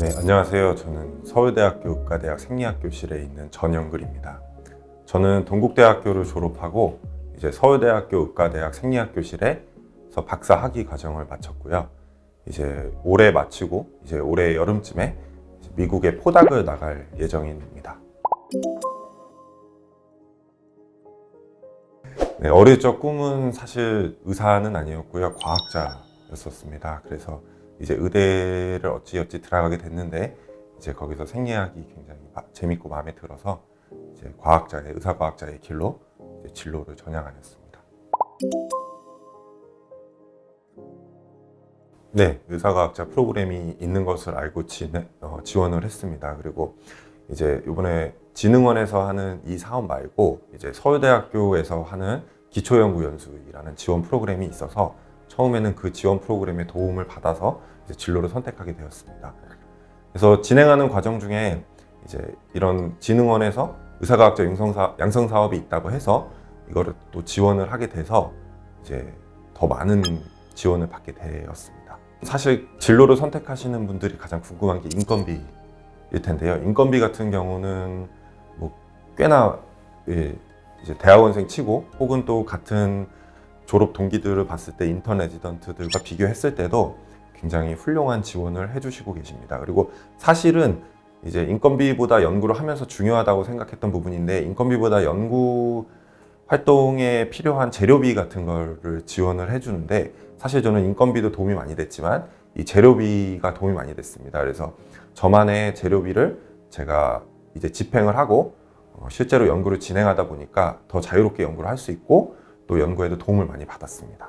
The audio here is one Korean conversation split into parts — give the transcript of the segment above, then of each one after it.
네, 안녕하세요. 저는 서울대학교 의과대학 생리학교실에 있는 전영글입니다. 저는 동국대학교를 졸업하고 이제 서울대학교 의과대학 생리학교실에서 박사 학위 과정을 마쳤고요. 이제 올해 마치고 이제 올해 여름쯤에 미국에 포닥을 나갈 예정입니다. 네, 어릴 적 꿈은 사실 의사는 아니었고요. 과학자였었습니다. 그래서 이제 의대를 어찌어찌 들어가게 됐는데 이제 거기서 생리학이 굉장히 재밌고 마음에 들어서 이제 의사과학자의 길로 이제 진로를 전향하였습니다. 네, 의사과학자 프로그램이 있는 것을 알고 지원을 했습니다. 그리고 이제 이번에 진흥원에서 하는 이 사업 말고 이제 서울대학교에서 하는 기초연구연수라는 지원 프로그램이 있어서 처음에는 그 지원 프로그램의 도움을 받아서 이제 진로를 선택하게 되었습니다. 그래서 진행하는 과정 중에 이제 이런 진흥원에서 의사과학자 양성 사업이 있다고 해서 이거를 또 지원을 하게 돼서 이제 더 많은 지원을 받게 되었습니다. 사실 진로를 선택하시는 분들이 가장 궁금한 게 인건비일 텐데요. 인건비 같은 경우는 뭐 꽤나 이제 대학원생 치고 혹은 또 같은 졸업 동기들을 봤을 때 인턴 레지던트들과 비교했을 때도 굉장히 훌륭한 지원을 해주시고 계십니다. 그리고 사실은 이제 인건비보다 연구를 하면서 중요하다고 생각했던 부분인데 인건비보다 연구 활동에 필요한 재료비 같은 거를 지원을 해주는데 사실 저는 인건비도 도움이 많이 됐지만 이 재료비가 도움이 많이 됐습니다. 그래서 저만의 재료비를 제가 이제 집행을 하고 실제로 연구를 진행하다 보니까 더 자유롭게 연구를 할 수 있고 또 연구에도 도움을 많이 받았습니다.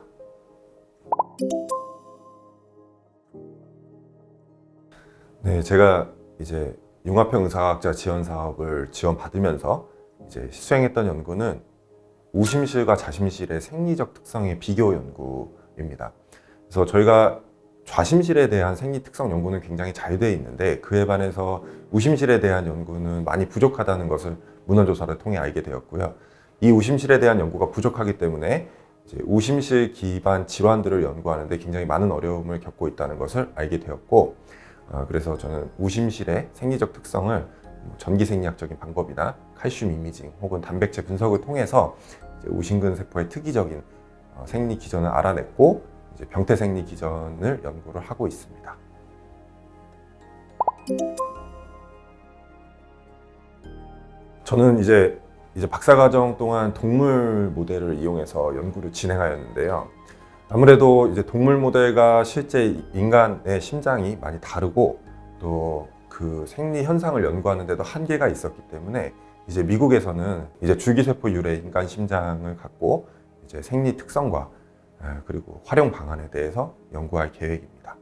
네, 제가 이제 융합형 의사학자 지원 사업을 지원받으면서 이제 수행했던 연구는 우심실과 자심실의 생리적 특성의 비교 연구입니다. 그래서 저희가 좌심실에 대한 생리 특성 연구는 굉장히 잘 되어 있는데 그에 반해서 우심실에 대한 연구는 많이 부족하다는 것을 문헌조사를 통해 알게 되었고요. 이 우심실에 대한 연구가 부족하기 때문에 이제 우심실 기반 질환들을 연구하는데 굉장히 많은 어려움을 겪고 있다는 것을 알게 되었고 그래서 저는 우심실의 생리적 특성을 전기생리학적인 방법이나 칼슘 이미징 혹은 단백질 분석을 통해서 이제 우심근 세포의 특이적인 생리 기전을 알아냈고 이제 병태 생리 기전을 연구를 하고 있습니다. 저는 이제 박사과정 동안 동물 모델을 이용해서 연구를 진행하였는데요. 아무래도 이제 동물 모델과 실제 인간의 심장이 많이 다르고 또 그 생리 현상을 연구하는데도 한계가 있었기 때문에 이제 미국에서는 이제 줄기세포 유래 인간 심장을 갖고 이제 생리 특성과 그리고 활용 방안에 대해서 연구할 계획입니다.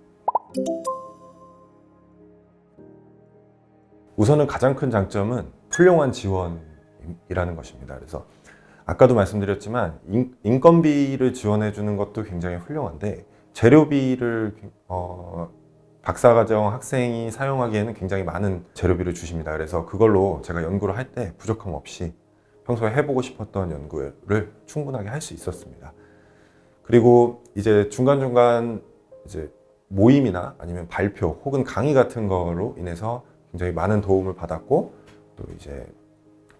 우선은 가장 큰 장점은 훌륭한 지원이라는 것입니다. 그래서 아까도 말씀드렸지만 인건비를 지원해 주는 것도 굉장히 훌륭한데 재료비를 박사과정 학생이 사용하기에는 굉장히 많은 재료비를 주십니다. 그래서 그걸로 제가 연구를 할 때 부족함 없이 평소에 해보고 싶었던 연구를 충분하게 할 수 있었습니다. 그리고 이제 중간중간 이제 모임이나 아니면 발표 혹은 강의 같은 거로 인해서 굉장히 많은 도움을 받았고 또 이제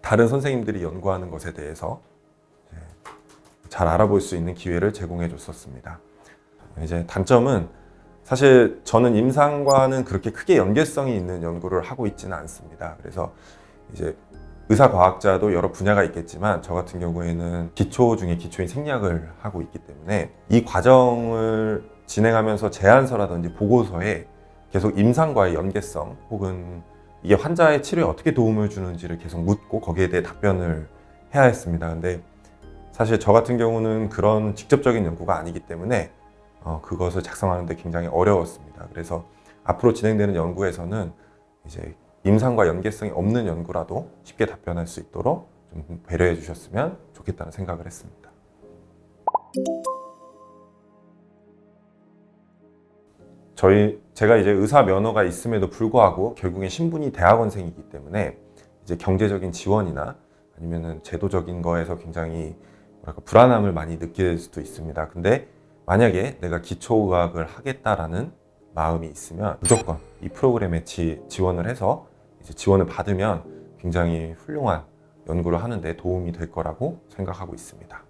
다른 선생님들이 연구하는 것에 대해서 잘 알아볼 수 있는 기회를 제공해 줬었습니다. 이제 단점은 사실 저는 임상과는 그렇게 크게 연계성이 있는 연구를 하고 있지는 않습니다. 그래서 이제 의사과학자도 여러 분야가 있겠지만 저 같은 경우에는 기초 중에 기초인 생리학을 하고 있기 때문에 이 과정을 진행하면서 제안서라든지 보고서에 계속 임상과의 연계성 혹은 이게 환자의 치료에 어떻게 도움을 주는지를 계속 묻고 거기에 대해 답변을 해야 했습니다. 근데 사실 저 같은 경우는 그런 직접적인 연구가 아니기 때문에 그것을 작성하는 데 굉장히 어려웠습니다. 그래서 앞으로 진행되는 연구에서는 이제 임상과 연계성이 없는 연구라도 쉽게 답변할 수 있도록 좀 배려해 주셨으면 좋겠다는 생각을 했습니다. 제가 이제 의사 면허가 있음에도 불구하고 결국엔 신분이 대학원생이기 때문에 이제 경제적인 지원이나 아니면은 제도적인 거에서 굉장히 불안함을 많이 느낄 수도 있습니다. 근데 만약에 내가 기초의학을 하겠다라는 마음이 있으면 무조건 이 프로그램에 지원을 해서 이제 지원을 받으면 굉장히 훌륭한 연구를 하는데 도움이 될 거라고 생각하고 있습니다.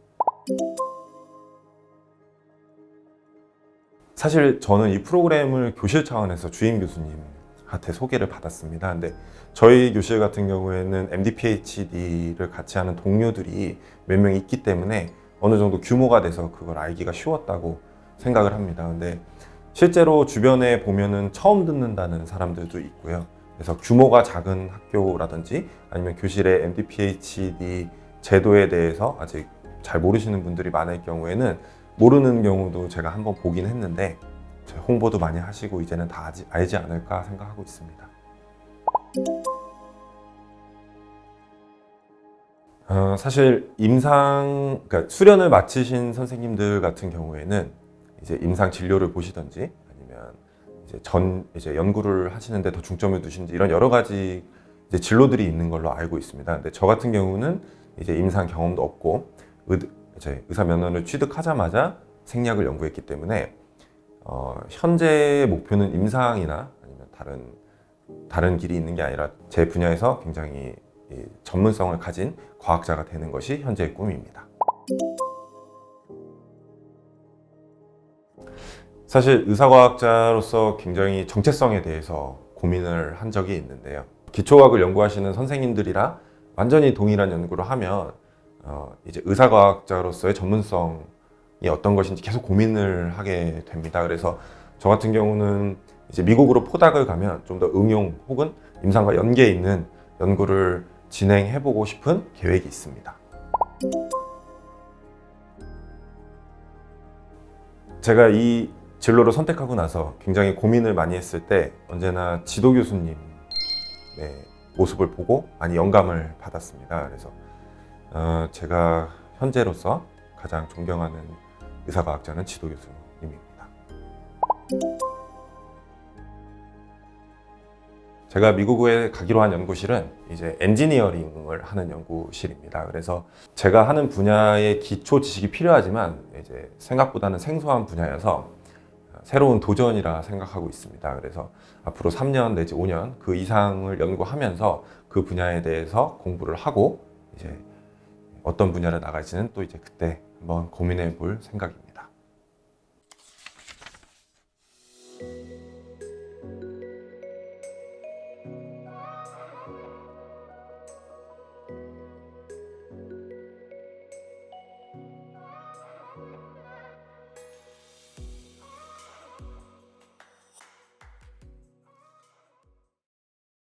사실 저는 이 프로그램을 교실 차원에서 주임 교수님한테 소개를 받았습니다. 근데 저희 교실 같은 경우에는 MD, PhD를 같이 하는 동료들이 몇 명 있기 때문에 어느 정도 규모가 돼서 그걸 알기가 쉬웠다고 생각을 합니다. 근데 실제로 주변에 보면은 처음 듣는다는 사람들도 있고요. 그래서 규모가 작은 학교라든지 아니면 교실의 MD, PhD 제도에 대해서 아직 잘 모르시는 분들이 많을 경우에는 모르는 경우도 제가 한번 보긴 했는데 홍보도 많이 하시고 이제는 다 알지 않을까 생각하고 있습니다. 사실 그러니까 수련을 마치신 선생님들 같은 경우에는 이제 임상 진료를 보시든지 아니면 이제 연구를 하시는데 더 중점을 두신지 이런 여러 가지 이제 진로들이 있는 걸로 알고 있습니다. 근데 저 같은 경우는 이제 임상 경험도 없고 이제 의사 면허를 취득하자마자 생리학을 연구했기 때문에 현재 목표는 임상이나 아니면 다른 길이 있는 게 아니라 제 분야에서 굉장히 전문성을 가진 과학자가 되는 것이 현재의 꿈입니다. 사실 의사과학자로서 굉장히 정체성에 대해서 고민을 한 적이 있는데요. 기초과학을 연구하시는 선생님들이랑 완전히 동일한 연구를 하면 이제 의사과학자로서의 전문성이 어떤 것인지 계속 고민을 하게 됩니다. 그래서 저 같은 경우는 이제 미국으로 포닥을 가면 좀 더 응용 혹은 임상과 연계 있는 연구를 진행해보고 싶은 계획이 있습니다. 제가 이 진로를 선택하고 나서 굉장히 고민을 많이 했을 때 언제나 지도 교수님의 모습을 보고 많이 영감을 받았습니다. 그래서 제가 현재로서 가장 존경하는 의사과학자는 지도 교수님입니다. 제가 미국에 가기로 한 연구실은 이제 엔지니어링을 하는 연구실입니다. 그래서 제가 하는 분야의 기초 지식이 필요하지만 이제 생각보다는 생소한 분야여서 새로운 도전이라 생각하고 있습니다. 그래서 앞으로 3년 내지 5년 그 이상을 연구하면서 그 분야에 대해서 공부를 하고 이제 어떤 분야를 나갈지는 또 이제 그때 한번 고민해 볼 생각입니다.